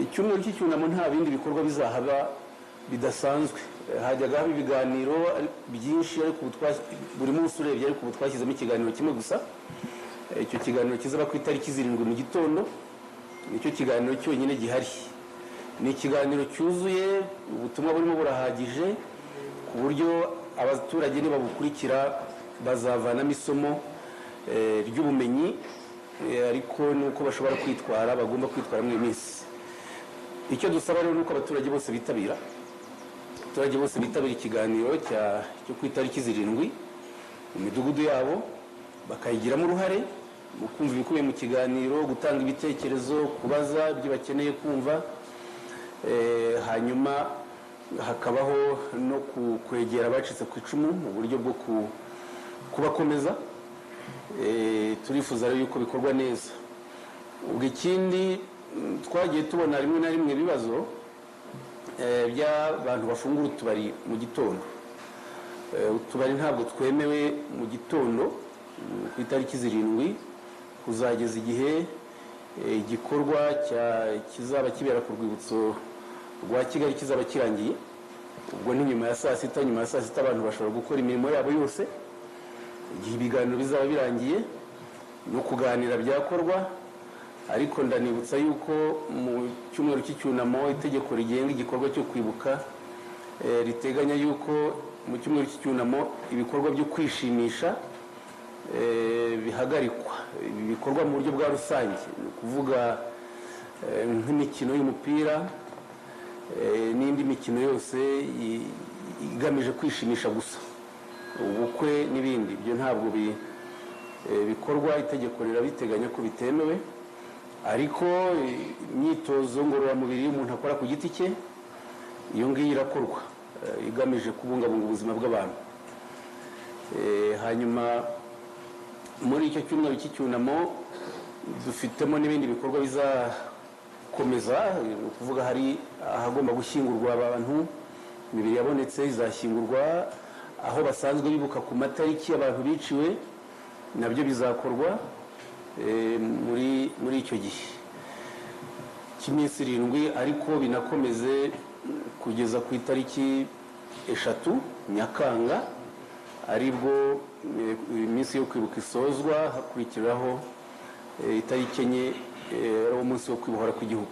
icyumweru cy'icyunamo nta bindi bikorwa bizahaba bidasanzwe. Hajyaga haba ibiganiro byinshi ariko buri munsi urebye ariko twashyizemo ikiganiro kimwe gusa. Icyo kiganiro kizaba ku itariki 7 mu gitondo, nicyo kiganiro cyonyine gihari. Ni ikiganiro cyuzuye, ubutumwa burimo burahagije ku buryo abaturage nibabukurikira bazavanamo isomo ry'ubumenyi ariko nuko bashobora kwitwara, bagomba kwitwara mu minsi. Icyo dusaba rero nuko abaturage bose bitabira ikiganiro cyo ku itariki 7 mu midugudu yabo, bakayigiramo uruhare mu kumva ibikubiye mu kiganiro, gutanga ibitekerezo, kubaza ibyo bakeneye kumva, hanyuma hakabaho no kwegera abacitse ku icumu mu buryo bwo kubakomeza. Turifuza rero yuko bikorwa neza. Ubwo ikindi twagiye tubona rimwe na rimwe ibibazo by'abantu bafungura utubari mu gitondo. Utubari ntabwo twemewe mu gitondo ku itariki 7 kuzageza igihe igikorwa kizaba kibera ku rwibutso rwa Kigali kizaba kirangiye. Ubwo ni nyuma ya saa sita abantu bashobora gukora imirimo yabo yose, igihe ibiganiro bizaba birangiye no kuganira byakorwa. Ariko ndanibutsa yuko mu cyumweru cy'icyunamo itegeko rigenga igikorwa cyo kwibuka riteganya yuko mu cyumweru cy'icyunamo ibikorwa byo kwishimisha bihagarikwa. Ibi bikorwa mu buryo bwa rusange, ni ukuvuga nk'imikino y'umupira n'indi mikino yose igamije kwishimisha gusa, ubukwe n'ibindi, ibyo ntabwo bikorwa. Itegeko rirabiteganya ko bitemewe. Ariko imyitozo ngororamubiri y'umuntu akora ku giti cye, iyo ngiyo irakorwa igamije kubungabunga ubuzima bw'abantu. Hanyuma muri icyo cyumweru cy'icyunamo dufitemo n'ibindi bikorwa bizakomeza. Ni ukuvuga hari ahagomba gushyingurwa abantu, imibiri yabonetse izashyingurwa aho basanzwe bibuka ku matariki abantu biciwe, nabyo bizakorwa muri icyo gihe cy'iminsi 7, ariko binakomeze kugeza ku itariki 3 Nyakanga, aribwo iminsi yo kwibuka isozwa, hakurikiraho itariki 4 ari umunsi wo kwibohora kw'igihugu.